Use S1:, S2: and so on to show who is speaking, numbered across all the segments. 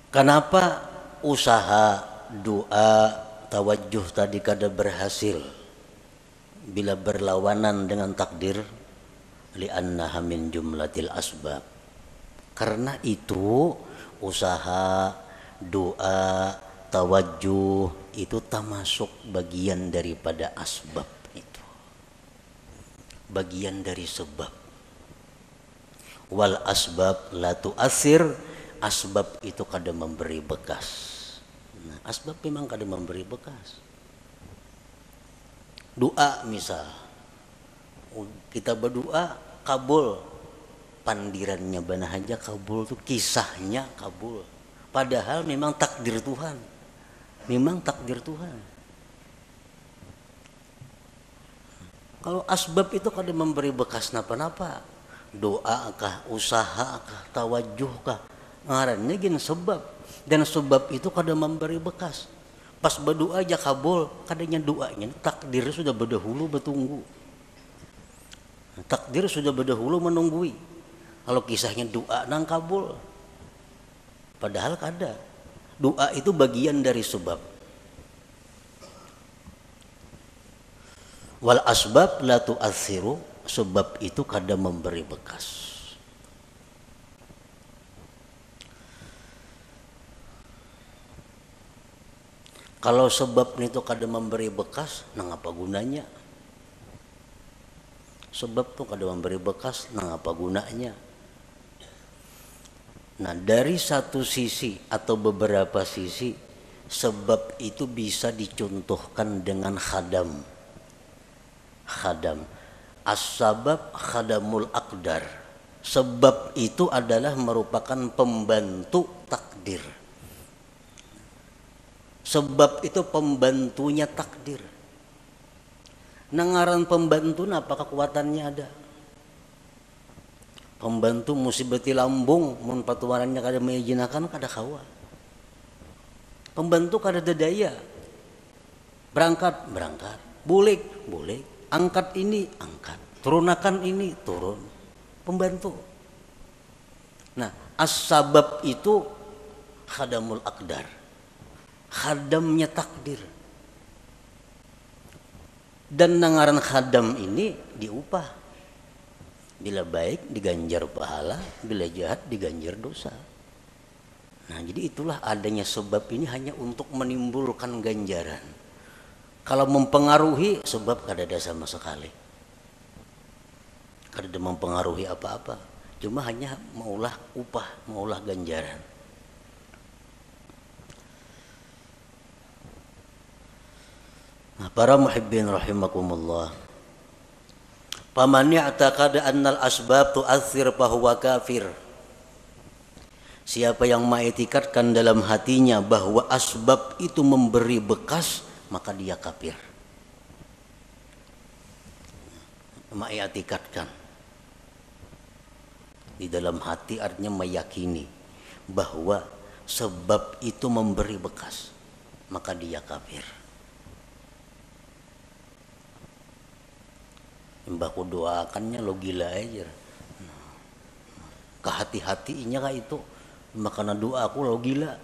S1: Kenapa usaha, doa, tawajjuh tadi kada berhasil bila berlawanan dengan takdir? Li'annaha min jumlatil asbab. Karena itu usaha, doa, tawajjuh itu termasuk bagian daripada asbab itu. Bagian dari sebab. Wal asbab la tu'athir, asbab itu kada memberi bekas. Nah, asbab memang kada memberi bekas. Doa misal, kita berdoa kabul, pandirannya bana aja kabul tuh, kisahnya kabul. Padahal memang takdir Tuhan, memang takdir Tuhan. Kalau asbab itu kada memberi bekas napa-napa, doa kah, usaha kah, tawajjuh kah, ngarannya gin sebab, dan sebab itu kada memberi bekas. Pas berdoa aja kabul, kadanya doanya takdir sudah berdahulu bertunggu. Takdir sudah berdahulu menunggui. Kalau kisahnya doa nang kabul, padahal kada. Doa itu bagian dari sebab. Wal asbab la tu'athiru, sebab itu kada memberi bekas. Kalau sebab itu kada memberi bekas, nang apa gunanya? Sebab tuh kada memberi bekas, nang apa gunanya? Nah, dari satu sisi atau beberapa sisi, sebab itu bisa dicontohkan dengan khadam. Khadam. As-sabab khadamul aqdar. Sebab itu adalah merupakan pembantu takdir. Sebab itu pembantunya takdir. Nangaran pembantu apa kekuatannya ada? Pembantu musibati lambung, mun patuarannya kada mengijinakan kada kawa. Pembantu kada daya. Berangkat, bulik, angkat ini, angkat, turunakan ini, turun. Pembantu. Nah, as-sabab itu khadamul aqdar. Khadamnya takdir. Dan nangaran khadam ini diupah. Bila baik diganjar pahala, bila jahat diganjar dosa. Nah, jadi itulah adanya sebab ini hanya untuk menimbulkan ganjaran. Kalau mempengaruhi, sebab kada ada sama sekali. Kada ada mempengaruhi apa-apa. Cuma hanya maulah upah, maulah ganjaran. Nah, para muhibbin rahimakumullah. Faman ya'taqada annal asbab tu'athir fahuwa kafir. Siapa yang mengiktikadkan dalam hatinya bahwa asbab itu memberi bekas, maka dia kafir. Mengiktikadkan di dalam hati artinya meyakini bahwa sebab itu memberi bekas, maka dia kafir. Mbahku doakannya lo gila aja. Kehati-hatinya kah itu, makanya doa aku lo gila.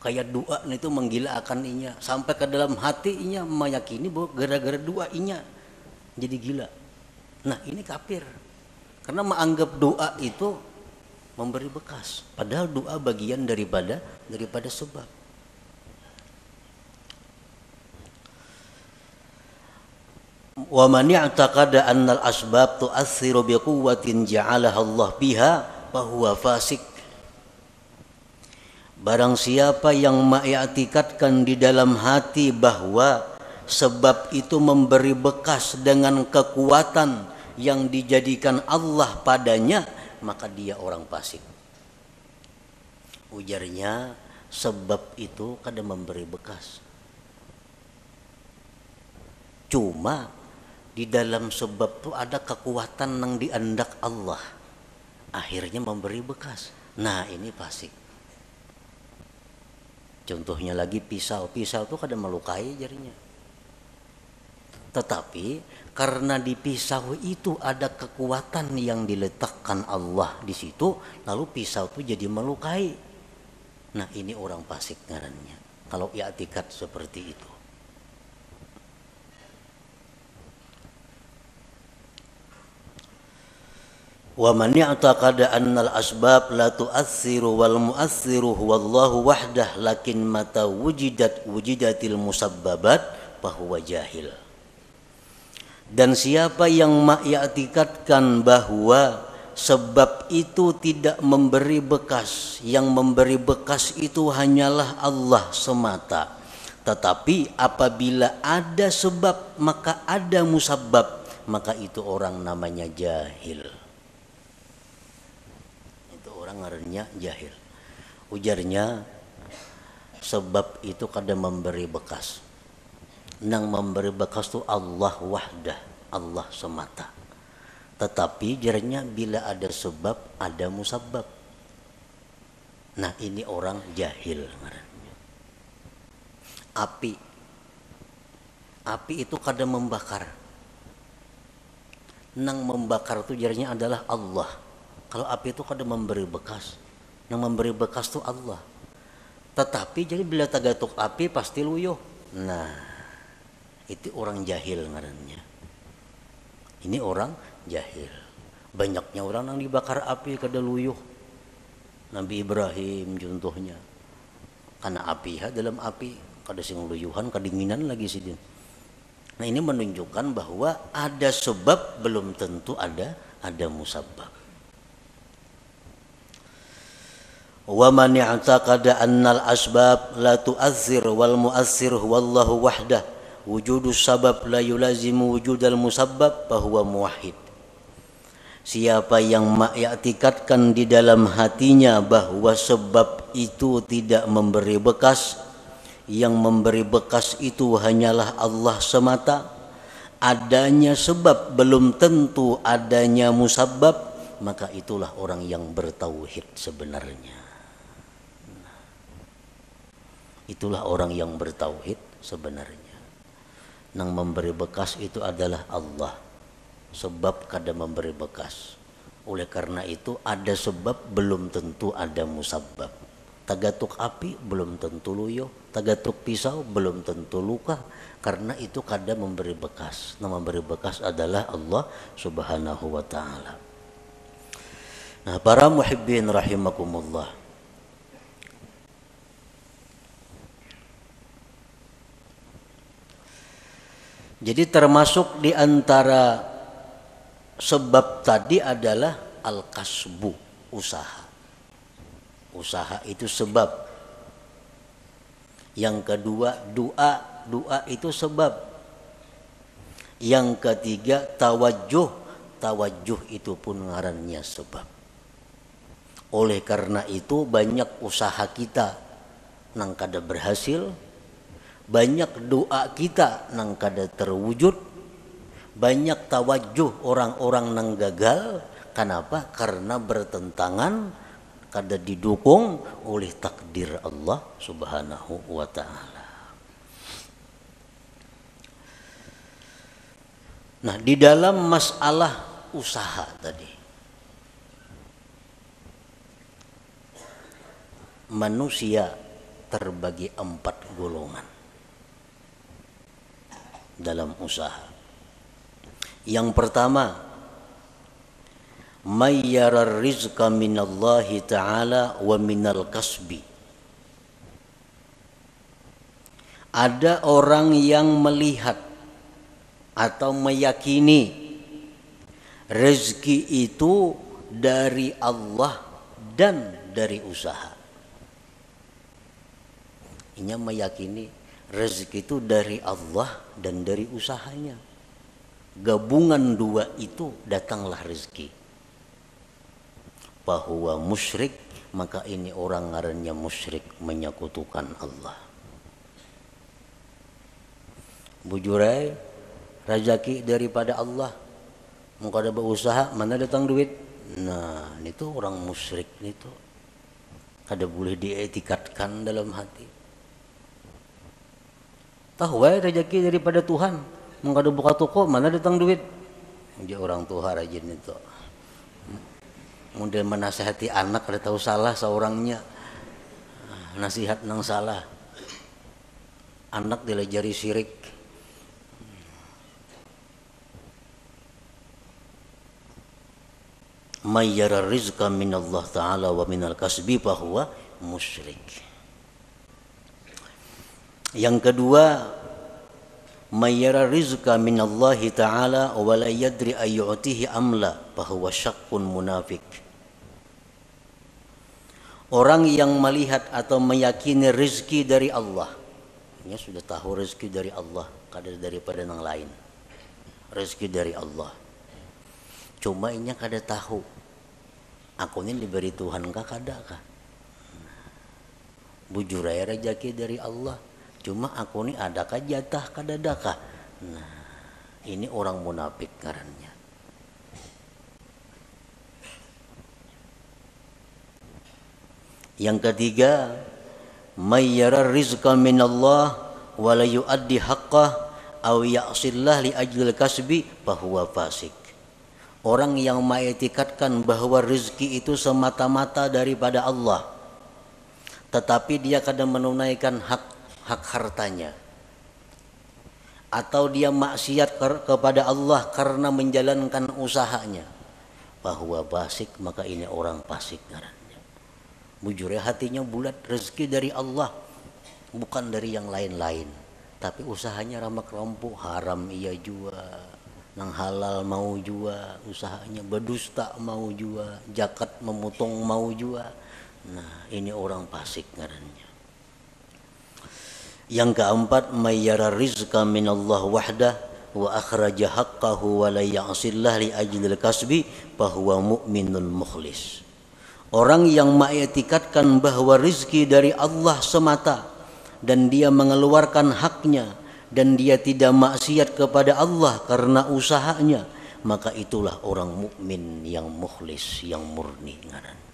S1: Kayak doa itu menggila akan inya sampai ke dalam hatinya meyakini bahwa gara-gara doa inya jadi gila. Nah, ini kafir. Karena menganggap doa itu memberi bekas, padahal doa bagian daripada sebab. Wa man ya'taqada annal asbab tu'athiru biquwwatin ja'alaha Allah biha fa huwa fasik. Barang siapa yang mengiktikadkan di dalam hati bahwa sebab itu memberi bekas dengan kekuatan yang dijadikan Allah padanya, maka dia orang fasik. Ujarnya, sebab itu kada memberi bekas. Cuma di dalam sebab itu ada kekuatan yang diandak Allah, akhirnya memberi bekas. Nah, ini fasik. Contohnya lagi pisau itu kada melukai jarinya. Tetapi karena di pisau itu ada kekuatan yang diletakkan Allah di situ, lalu pisau itu jadi melukai. Nah ini orang fasik ngarannya kalau i'tikad seperti itu. Wa man i'taqada annal asbab la tu'assiru wal mu'assiru huwallahu wahdah lakin mata wujidatil musabbabat fahuwa jahil. Dan siapa yang ma'ya'tikadkan bahwa sebab itu tidak memberi bekas, yang memberi bekas itu hanyalah Allah semata. Tetapi apabila ada sebab maka ada musabbab, maka itu orang namanya jahil. Itu orang ngarannya jahil. Ujarnya sebab itu kada memberi bekas. Nang memberi bekas itu Allah wahdah, Allah semata. Tetapi jarnya bila ada sebab ada musabbab. Nah ini orang jahil. Api itu kada membakar. Nang membakar itu jarnya adalah Allah. Kalau api itu kada memberi bekas. Nang memberi bekas itu Allah. Tetapi jadi bila tagatuk api pasti luyuh. Nah itu orang jahil ngarannya. Ini orang jahil. Banyaknya orang yang dibakar api kada luyuh. Nabi Ibrahim contohnya. Karena api dalam api kada sing luyuhan, kedinginan lagi sih. Nah ini menunjukkan bahwa ada sebab belum tentu ada musabbab. Wa man i'taqada annal asbab la tu'athir wal mu'athir wallahu wahdah wujudus sabab la yulazimu wujudal musabbab fahuwa muwahhid. Siapa yang ma'ya'tikadkan di dalam hatinya bahwa sebab itu tidak memberi bekas, yang memberi bekas itu hanyalah Allah semata, adanya sebab belum tentu adanya musabbab, maka itulah orang yang bertauhid sebenarnya. Itulah orang yang bertauhid sebenarnya. Nang memberi bekas itu adalah Allah. Sebab kada memberi bekas. Oleh karena itu ada sebab belum tentu ada musabbab. Tagatuk api belum tentu luyuh, tagatuk pisau belum tentu luka, karena itu kada memberi bekas. Nah memberi bekas adalah Allah Subhanahu wa taala. Nah para muhibbin rahimakumullah. Jadi termasuk di antara sebab tadi adalah al-kasbu, usaha. Usaha itu sebab. Yang kedua doa itu sebab. Yang ketiga tawajuh itu pun ngarannya sebab. Oleh karena itu banyak usaha kita nang kada berhasil, banyak doa kita nang kada terwujud, banyak tawajuh orang-orang nang gagal. Kenapa? Karena bertentangan, kada didukung oleh takdir Allah Subhanahu wa taala. Nah, di dalam masalah usaha tadi, manusia terbagi 4 golongan dalam usaha. Yang pertama, mayyarar rizqa minallahi ta'ala wa minal kasbi. Ada orang yang melihat atau meyakini rezeki itu dari Allah dan dari usaha. Ini meyakini rezeki itu dari Allah dan dari usahanya. Gabungan dua itu datanglah rezeki. Bahwa musyrik, maka ini orang ngarannya musyrik, menyekutukan Allah. Bujurai rezeki daripada Allah. Mau kada berusaha, mana datang duit? Nah, itu orang musyrik itu. Kada boleh dietikatkan dalam hati. Tahu rezeki daripada Tuhan, mengkado buka toko mana datang duit. Dia orang tua rajin itu. Kemudian menasihati anak ada tahu salah seorangnya, nasihat nang salah. Anak dilajari syirik. Mayyara rizqa minallah ta'ala wa minal kasbi fahuwa musyrik. Yang kedua, mayyara rizqa minallahi ta'ala wa la yadri ayyu'tihi amla fahuwa syakkun munafik. Orang yang melihat atau meyakini rezeki dari Allah, dia sudah tahu rezeki dari Allah, kada daripada yang lain. Rezeki dari Allah. Cuma inya kada tahu. Aku ini diberi Tuhan kah kada kah? Bujur aja rezeki dari Allah. Cuma aku ini adakah jatah kada adakah? Nah, ini orang munafik ngarannya. Yang ketiga, mayyara rizqa minallah wa la yuaddi haqqah aw ya'sillah li ajlil kasbi fahuwa fasik. Orang yang mengiktikadkan bahwa rezeki itu semata-mata daripada Allah, tetapi dia kadang menunaikan hak hartanya, atau dia maksiat kepada Allah karena menjalankan usahanya, bahwa fasik, maka ini orang fasik ngarannya. Bujur ya, hatinya bulat, rezeki dari Allah bukan dari yang lain-lain, tapi usahanya ramak rampuk, haram ia jua, nang halal mau jua, usahanya berdusta mau jua, zakat memotong mau jua. Nah, ini orang fasik ngarannya. Yang keempat, mayyara rizqa minallah wahdah wa akhraja haqqahu wa la ya'sillah li ajlil kasbi fahuwa mu'minun mukhlis. Orang yang mengiktikadkan bahwa rizki dari Allah semata dan dia mengeluarkan haknya dan dia tidak maksiat kepada Allah karena usahanya, maka itulah orang mukmin yang mukhlis, yang murni ngarannya.